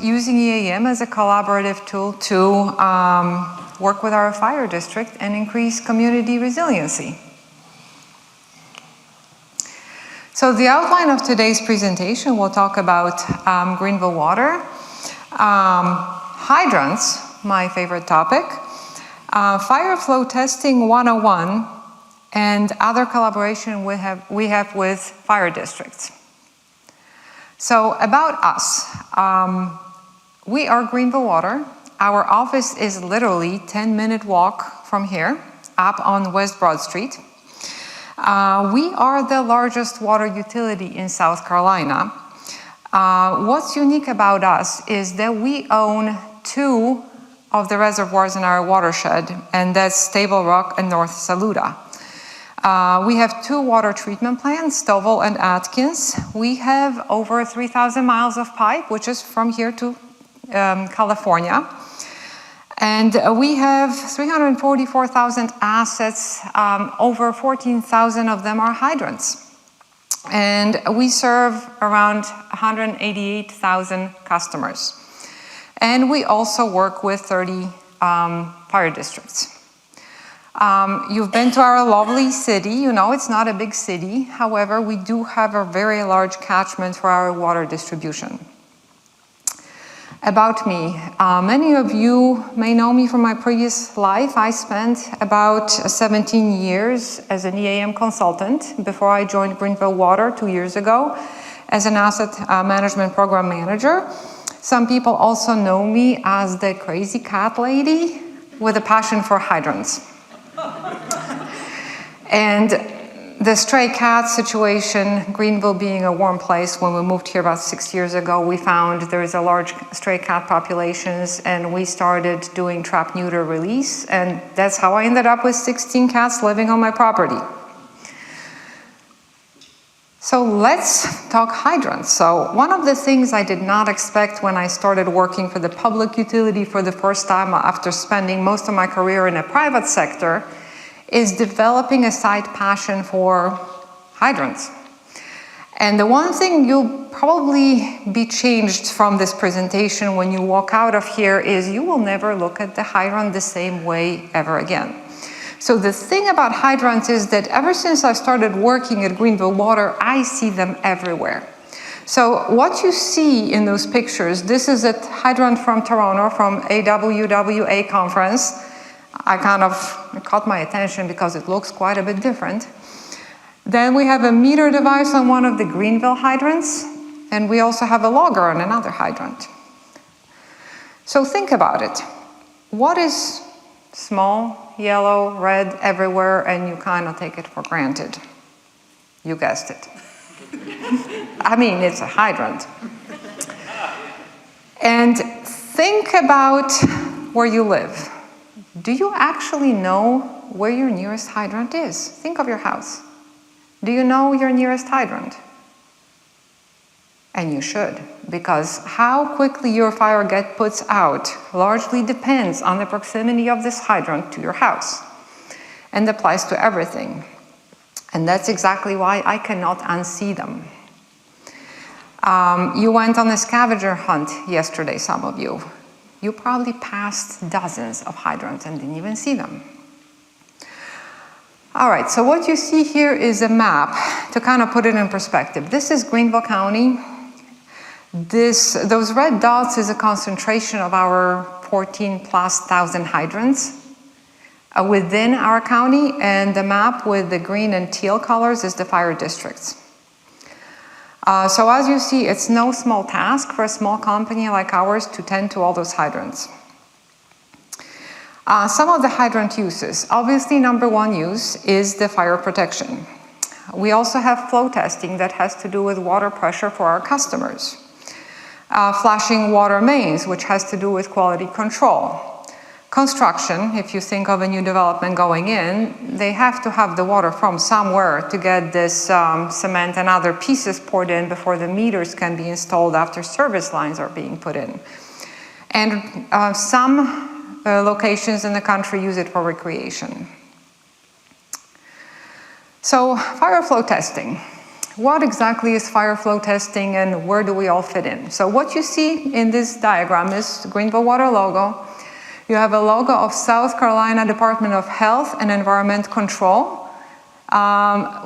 using EAM as a collaborative tool to work with our fire district and increase community resiliency. So the outline of today's presentation will talk about Greenville Water, hydrants, my favorite topic, fire flow testing 101, and other collaboration we have with fire districts. So about us, we are Greenville Water. Our office is literally 10-minute walk from here, up on West Broad Street. We are the largest water utility in South Carolina. What's unique about us is that we own 2 of the reservoirs in our watershed, and that's Table Rock and North Saluda. We have 2 water treatment plants, Stovall and Atkins. We have over 3,000 miles of pipe, which is from here to California. And we have 344,000 assets, over 14,000 of them are hydrants. And we serve around 188,000 customers. And we also work with 30 fire districts. You've been to our lovely city. You know it's not a big city. However, we do have a very large catchment for our water distribution. About me, many of you may know me from my previous life. I spent about 17 years as an EAM consultant before I joined Greenville Water 2 years ago as an asset management program manager. Some people also know me as the crazy cat lady with a passion for hydrants. And the stray cat situation, Greenville being a warm place, when we moved here about 6 years ago, we found there is a large stray cat populations, and we started doing trap neuter release, and that's how I ended up with 16 cats living on my property. So let's talk hydrants. So one of the things I did not expect when I started working for the public utility for the first time after spending most of my career in a private sector is developing a side passion for hydrants. And the one thing you'll probably be changed from this presentation when you walk out of here is you will never look at the hydrant the same way ever again. So the thing about hydrants is that ever since I started working at Greenville Water, I see them everywhere. So what you see in those pictures, this is a hydrant from Toronto, from a WWA conference. It caught my attention because it looks quite a bit different. Then we have a meter device on one of the Greenville hydrants, and we also have a logger on another hydrant. So think about it. What is small, yellow, red, everywhere, and you kind of take it for granted? You guessed it. I mean, it's a hydrant. And think about where you live. Do you actually know where your nearest hydrant is? Think of your house. Do you know your nearest hydrant? And you should, because how quickly your fire puts out largely depends on the proximity of this hydrant to your house, and applies to everything. And that's exactly why I cannot unsee them. You went on a scavenger hunt yesterday, some of you. You probably passed dozens of hydrants and didn't even see them. All right, so what you see here is a map to kind of put it in perspective. This is Greenville County. Those red dots is a concentration of our 14,000+ hydrants within our county, and the map with the green and teal colors is the fire districts. So as you see, it's no small task for a small company like ours to tend to all those hydrants. Some of the hydrant uses. Obviously, number one use is the fire protection. We also have flow testing that has to do with water pressure for our customers. Flashing water mains, which has to do with quality control. Construction, if you think of a new development going in, they have to have the water from somewhere to get this cement and other pieces poured in before the meters can be installed after service lines are being put in. And some locations in the country use it for recreation. So fire flow testing. what exactly is fire flow testing and where do we all fit in? So what you see in this diagram is the Greenville Water logo. You have a logo of South Carolina Department of Health and Environment Control.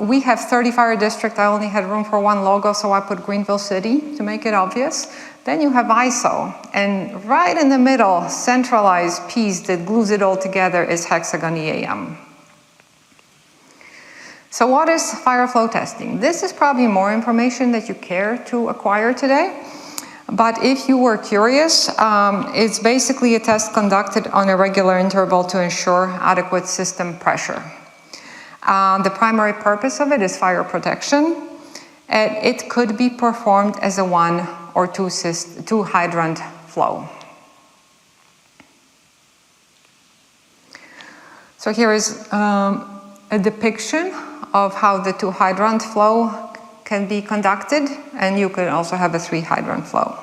We have 30 fire districts. I only had room for one logo, so I put Greenville City to make it obvious. Then you have ISO, and right in the middle, centralized piece that glues it all together is HxGN EAM. So what is fire flow testing? This is probably more information that you care to acquire today. But if you were curious, it's basically a test conducted on a regular interval to ensure adequate system pressure. The primary purpose of it is fire protection, and it could be performed as a one or two hydrant flow. So here is a depiction of how the two hydrant flow can be conducted, and you could also have a 3 hydrant flow.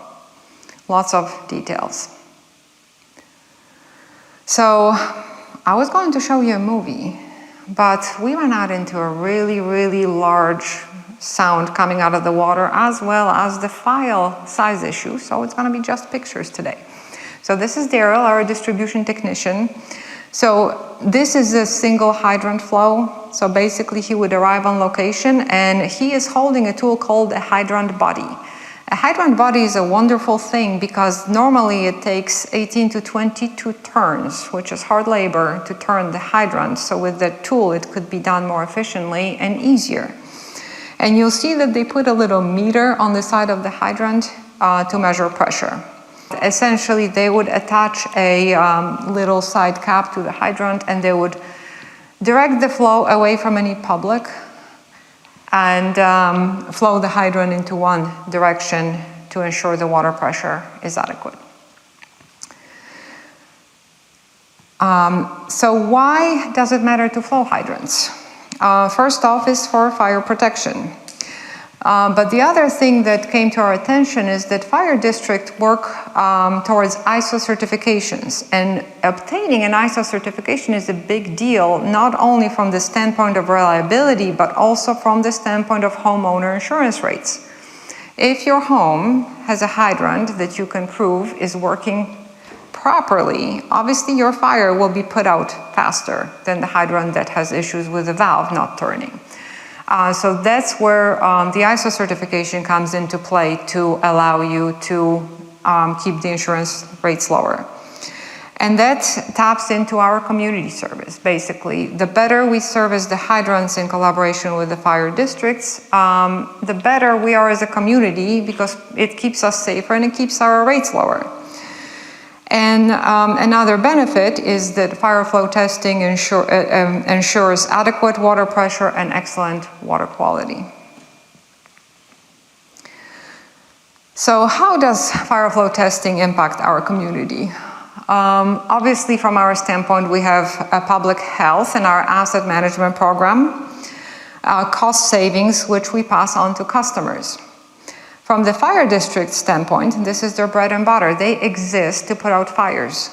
Lots of details. So I was going to show you a movie, but we went out into a really, really large sound coming out of the water, as well as the file size issue, so it's going to be just pictures today. So this is Daryl, our distribution technician. So this is a single hydrant flow. So basically he would arrive on location and he is holding a tool called a hydrant body. A hydrant body is a wonderful thing because normally it takes 18 to 22 turns, which is hard labor to turn the hydrant. So with the tool it could be done more efficiently and easier. And you'll see that they put a little meter on the side of the hydrant to measure pressure. Essentially, they would attach a little side cap to the hydrant and they would direct the flow away from any public and flow the hydrant into one direction to ensure the water pressure is adequate. So why does it matter to flow hydrants? First off is for fire protection. But the other thing that came to our attention is that fire districts work towards ISO certifications, and obtaining an ISO certification is a big deal, not only from the standpoint of reliability, but also from the standpoint of homeowner insurance rates. If your home has a hydrant that you can prove is working properly, obviously your fire will be put out faster than the hydrant that has issues with the valve not turning. So that's where the ISO certification comes into play to allow you to keep the insurance rates lower. And that taps into our community service, basically. The better we service the hydrants in collaboration with the fire districts, the better we are as a community because it keeps us safer and it keeps our rates lower. And another benefit is that fire flow testing ensures adequate water pressure and excellent water quality. So how does fire flow testing impact our community? Obviously, from our standpoint, we have a public health and our asset management program, cost savings, which we pass on to customers. From the fire district standpoint, this is their bread and butter. They exist to put out fires.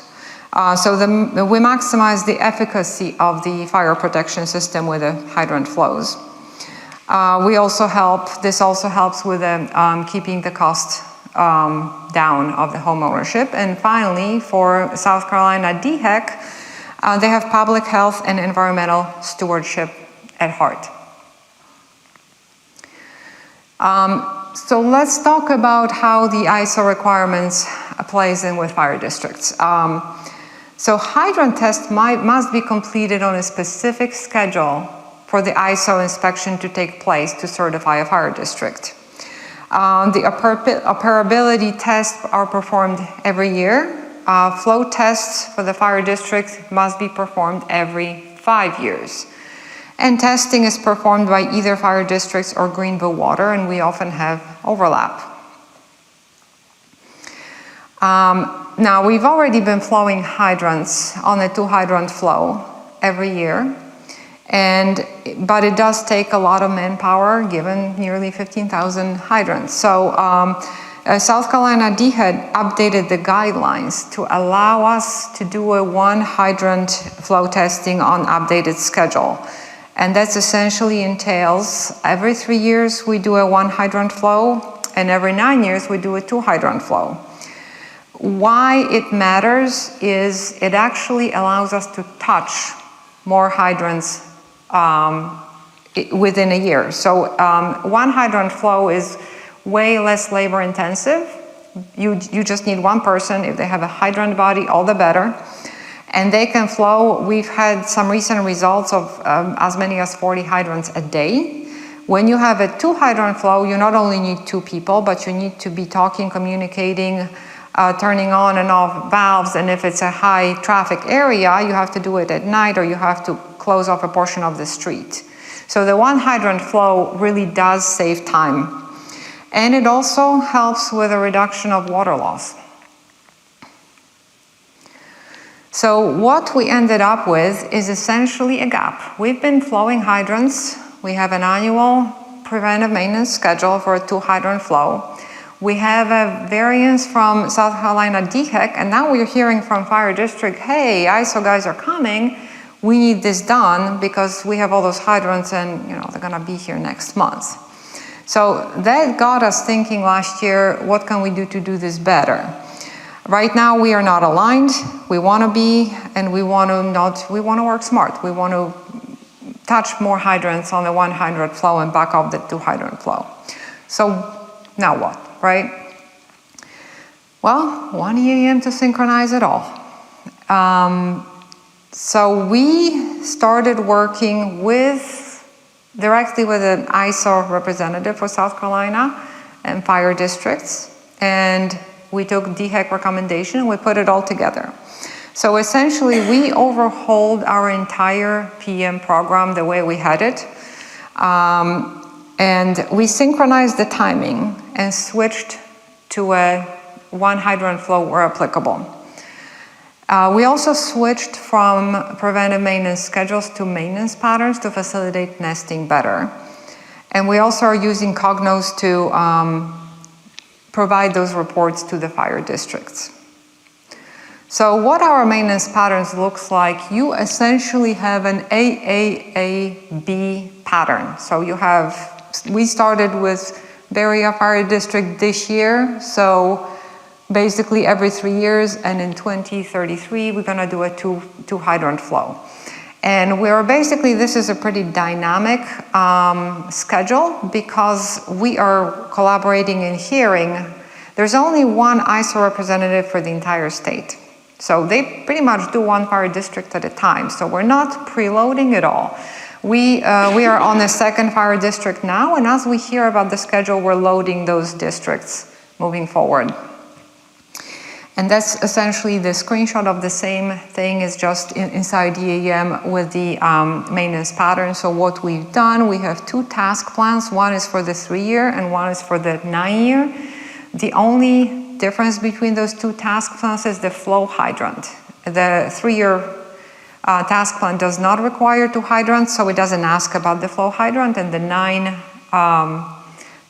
So we maximize the efficacy of the fire protection system with the hydrant flows. This also helps with keeping the cost down of the home ownership. And finally, for South Carolina DHEC, they have public health and environmental stewardship at heart. So let's talk about how the ISO requirements plays in with fire districts. So hydrant tests must be completed on a specific schedule for the ISO inspection to take place to certify a fire district. The operability tests are performed every year. Flow tests for the fire district must be performed every 5 years. And testing is performed by either fire districts or Greenville Water, and we often have overlap. Now, we've already been flowing hydrants on a 2 hydrant flow every year, but it does take a lot of manpower given nearly 15,000 hydrants. So South Carolina DHEC updated the guidelines to allow us to do a 1 hydrant flow testing on updated schedule. And that essentially entails every 3 years we do a 1 hydrant flow, and every 9 years we do a 2 hydrant flow. Why it matters is it actually allows us to touch more hydrants within a year. So 1 hydrant flow is way less labor intensive. You just need 1 person. If they have a hydrant body, all the better. And they can flow. We've had some recent results of as many as 40 hydrants a day. When you have a 2 hydrant flow, you not only need 2 people, but you need to be talking, communicating, turning on and off valves. And if it's a high traffic area, you have to do it at night, or you have to close off a portion of the street. So the 1 hydrant flow really does save time. And it also helps with a reduction of water loss. So what we ended up with is essentially a gap. We've been flowing hydrants. We have an annual preventive maintenance schedule for a 2 hydrant flow. We have a variance from South Carolina DHEC, and now we're hearing from Fire District, hey, ISO guys are coming. We need this done because we have all those hydrants and they're gonna be here next month. So that got us thinking last year, what can we do to do this better? Right now we are not aligned. We want to be, and we want to work smart. We want to touch more hydrants on the 1 hydrant flow and back off the 2 hydrant flow. So now what, right? Well, 1 EAM to synchronize it all. So we started working directly with an ISO representative for South Carolina and fire districts, and we took DHEC recommendation and we put it all together. So essentially we overhauled our entire PM program the way we had it, and we synchronized the timing and switched to a 1 hydrant flow where applicable. We also switched from preventive maintenance schedules to maintenance patterns to facilitate nesting better. And we also are using Cognos to provide those reports to the fire districts. So what our maintenance patterns looks like, you essentially have an AAAB pattern. So we started with Berea Fire District this year, so basically every 3 years, and in 2033 we're gonna do a two hydrant flow. And this is a pretty dynamic schedule because we are collaborating and hearing. There's only 1 ISO representative for the entire state. So they pretty much do 1 fire district at a time. So we're not preloading at all. We are on the 2nd fire district now, and as we hear about the schedule, we're loading those districts moving forward. And that's essentially the screenshot of the same thing, is just inside EAM with the maintenance pattern. So what we've done, we have 2 task plans. One is for the 3-year and one is for the 9-year. The only difference between those 2 task plans is the flow hydrant. The 3-year task plan does not require 2 hydrants, so it doesn't ask about the flow hydrant, and the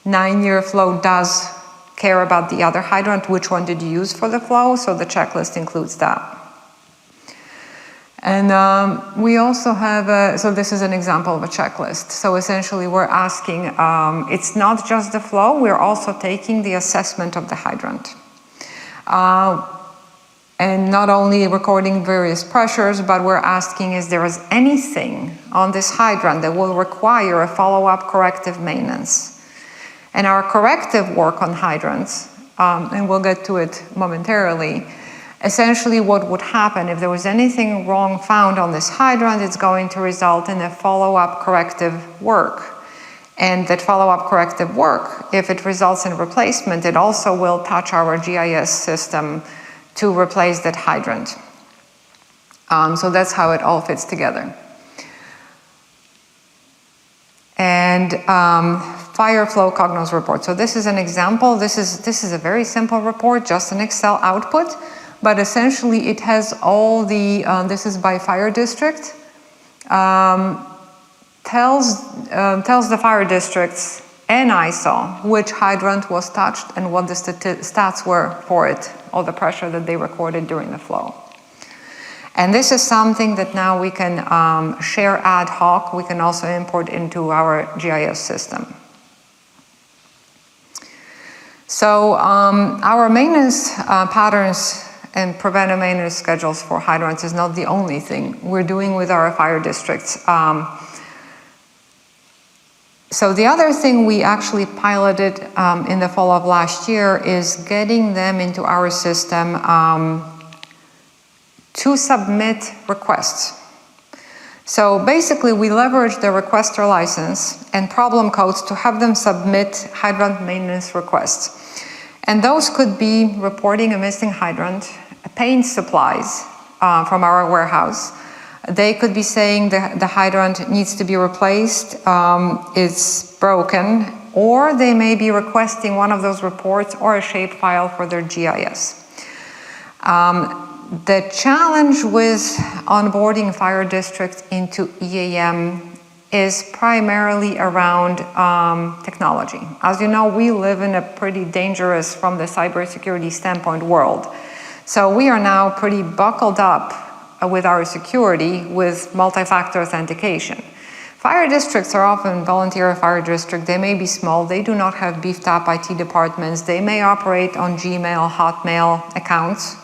9-year flow does care about the other hydrant, which one did you use for the flow, so the checklist includes that. And we also have, so this is an example of a checklist. So essentially we're asking, it's not just the flow, we're also taking the assessment of the hydrant. And not only recording various pressures, but we're asking, is there anything on this hydrant that will require a follow-up corrective maintenance? And our corrective work on hydrants, and we'll get to it momentarily, essentially what would happen if there was anything wrong found on this hydrant, it's going to result in a follow-up corrective work. And that follow-up corrective work, if it results in replacement, it also will touch our GIS system to replace that hydrant. So that's how it all fits together. And fire flow Cognos report. So this is an example. This is a very simple report, just an Excel output, but essentially it has all the, this is by fire district, tells the fire districts and ISO which hydrant was touched and what the stats were for it, all the pressure that they recorded during the flow. And this is something that now we can share ad hoc. We can also import into our GIS system. So our maintenance patterns and preventive maintenance schedules for hydrants is not the only thing we're doing with our fire districts. So the other thing we actually piloted in the fall of last year is getting them into our system to submit requests. So basically we leverage the requester license and problem codes to have them submit hydrant maintenance requests. And those could be reporting a missing hydrant, paint supplies from our warehouse. They could be saying the hydrant needs to be replaced, it's broken, or they may be requesting one of those reports or a shapefile for their GIS. The challenge with onboarding fire districts into EAM is primarily around technology. As you know, we live in a pretty dangerous, from the cybersecurity standpoint, world. So we are now pretty buckled up with our security with multi-factor authentication. Fire districts are often volunteer fire districts. They may be small. They do not have beefed up IT departments. They may operate on Gmail, Hotmail accounts.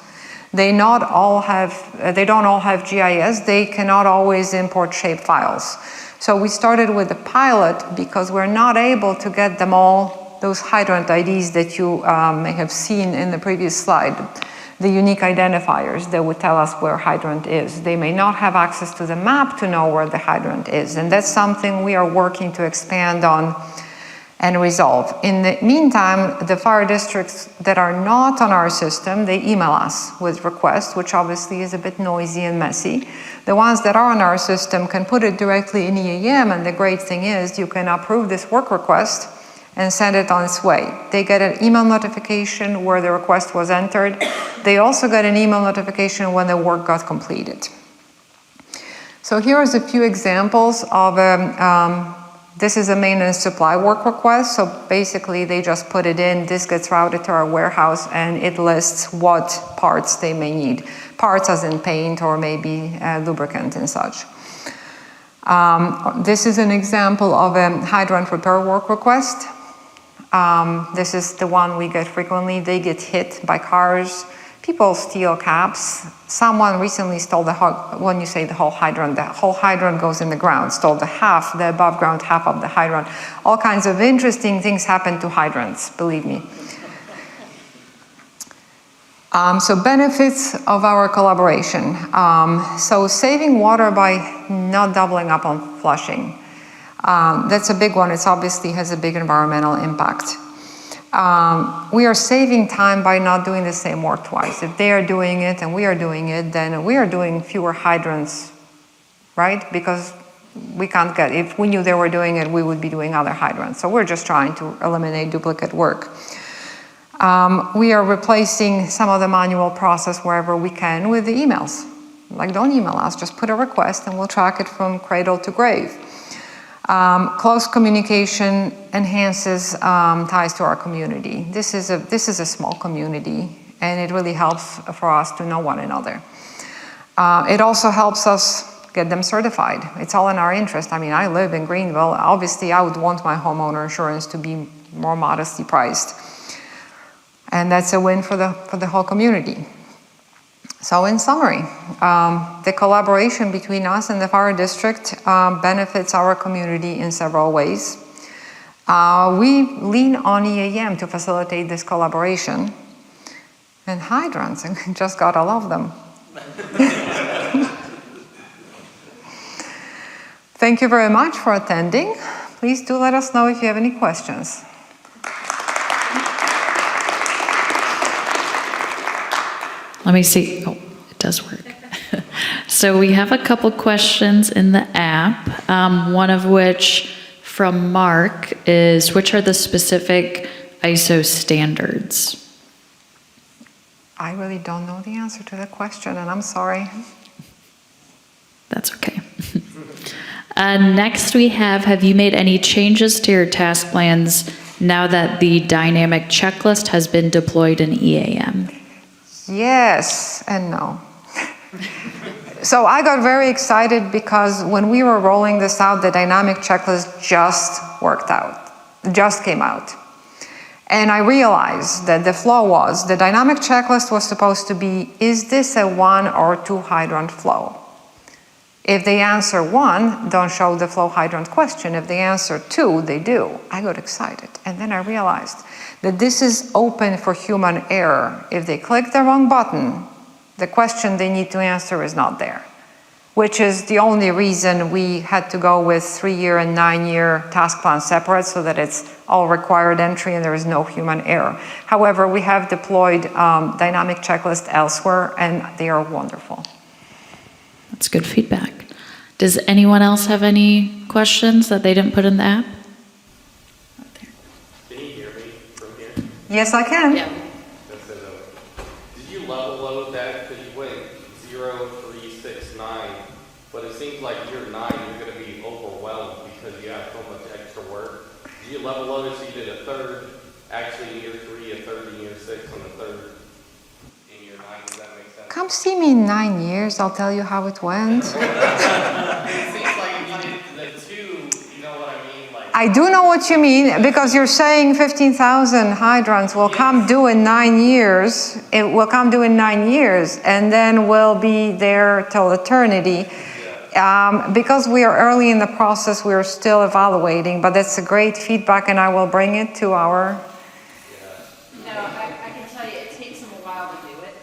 They don't all have GIS. They cannot always import shape files. So we started with a pilot because we're not able to get them all, those hydrant IDs that you may have seen in the previous slide, the unique identifiers that would tell us where hydrant is. They may not have access to the map to know where the hydrant is, and that's something we are working to expand on and resolve. In the meantime, the fire districts that are not on our system, they email us with requests, which obviously is a bit noisy and messy. The ones that are on our system can put it directly in EAM, and the great thing is you can approve this work request and send it on its way. They get an email notification where the request was entered. They also get an email notification when the work got completed. So here's a few examples of this is a maintenance supply work request. So basically they just put it in, this gets routed to our warehouse, and it lists what parts they may need. Parts as in paint or maybe lubricant and such. This is an example of a hydrant repair work request. This is the one we get frequently. They get hit by cars. People steal caps. Someone recently stole when you say the whole hydrant goes in the ground, stole the above ground half of the hydrant. All kinds of interesting things happen to hydrants, believe me. So benefits of our collaboration. So saving water by not doubling up on flushing. That's a big one. It obviously has a big environmental impact. We are saving time by not doing the same work twice. If they are doing it and we are doing it, then we are doing fewer hydrants, right? Because we can't get, if we knew they were doing it, we would be doing other hydrants. So we're just trying to eliminate duplicate work. We are replacing some of the manual process wherever we can with the emails. Like, don't email us, just put a request and we'll track it from cradle to grave. Close communication enhances ties to our community. This is a small community, and it really helps for us to know one another. It also helps us get them certified. It's all in our interest. I mean, I live in Greenville. Obviously, I would want my homeowner insurance to be more modestly priced. And that's a win for the whole community. So in summary, the collaboration between us and the fire district benefits our community in several ways. We lean on EAM to facilitate this collaboration. And hydrants, just gotta love them. Thank you very much for attending. Please do let us know if you have any questions. Let me see. Oh, it does work. So we have a couple questions in the app, one of which from Mark is, which are the specific ISO standards? I really don't know the answer to the question, and I'm sorry. That's okay. Next we have you made any changes to your task plans now that the dynamic checklist has been deployed in EAM? Yes and no. So I got very excited because when we were rolling this out, the dynamic checklist just came out. And I realized that the flaw was, the dynamic checklist was supposed to be, is this a 1 or 2 hydrant flow? If they answer 1, don't show the flow hydrant question. If they answer 2, they do. I got excited. And then I realized that this is open for human error. If they click the wrong button, the question they need to answer is not there, which is the only reason we had to go with 3-year and 9-year task plan separate, so that it's all required entry and there is no human error. However, we have deployed dynamic checklist elsewhere, and they are wonderful. That's good feedback. Does anyone else have any questions that they didn't put in the app? Can you hear me from here? Yes, I can. Yeah. Did you level load that? Because you went 0, 3, 6, 9, but it seems like year 9 you're going to be overwhelmed because you have so much extra work. Did you level load it so you did a third, actually in year 3, a third in year 6, and a third in year 9? Does that make sense? Come see me in 9 years, I'll tell you how it went. It seems like you did the 2, you know what I mean? Like, I do know what you mean, because you're saying 15,000 hydrants will come due in 9 years. It will come due in 9 years, and then we'll be there till eternity. Because we are early in the process, we are still evaluating, but that's a great feedback, and I will bring it to our... No, I can tell you, it takes them a while to do it.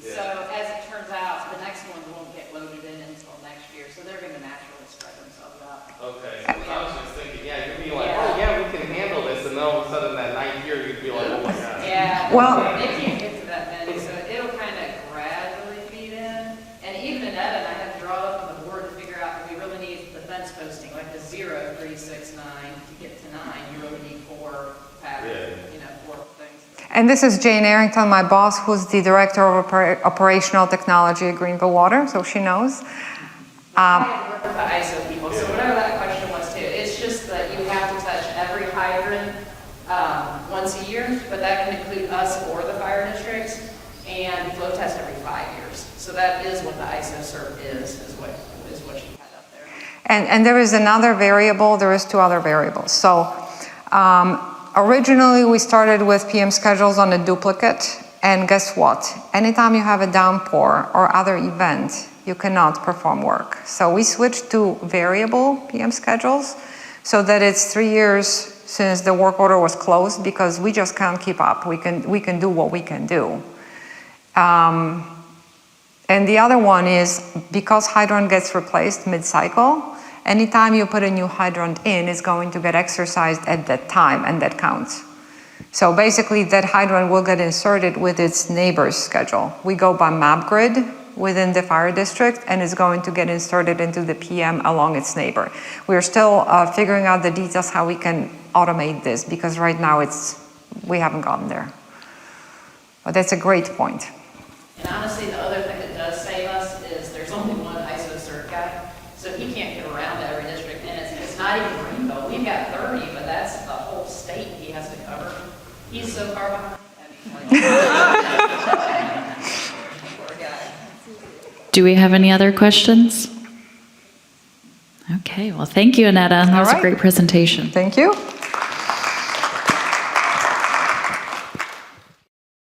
So as it turns out, the next one won't get loaded in until next year, so they're gonna naturally spread themselves out. okay, so I was just thinking, yeah, you'd be like, oh yeah, we can handle this, and then all of a sudden that 9th year, you'd be like, oh my God. Yeah, Well- they can't get to that many, so it'll kind of gradually feed in. And even Aneta and I had to draw up on the board to figure out that we really need the fence posting, like the 0, 3, 6, 9, to get to 9, you really need 4 patterns, 4 things. And this is Jane Arrington, my boss, who's the Director of Operational Technology at Greenville Water, so she knows. I had worked with the ISO people, so whatever that question was too, it's just that you have to touch every hydrant once a year, but that can include us or the fire districts, and flow test every 5 years. So that is what the ISO cert is what you had up there. And there is another variable, there is 2 other variables. So originally we started with PM schedules on a duplicate, and guess what? Anytime you have a downpour or other event, you cannot perform work. So we switched to variable PM schedules so that it's 3 years since the work order was closed, because we just can't keep up. We can do what we can do. And the other one is, because hydrant gets replaced mid-cycle, anytime you put a new hydrant in, it's going to get exercised at that time, and that counts. So basically, that hydrant will get inserted with its neighbor's schedule. We go by map grid within the fire district, and it's going to get inserted into the PM along its neighbor. We're still figuring out the details how we can automate this, because right now we haven't gotten there. But that's a great point. And honestly, the other thing that does save us is there's only one ISO cert guy, so he can't get around to every district, and it's not even Greenville. We've got 30, but that's the whole state he has to cover. He's so far behind. Poor guy. Do we have any other questions? Okay, well, thank you, Aneta. That was a right. great presentation. Thank you.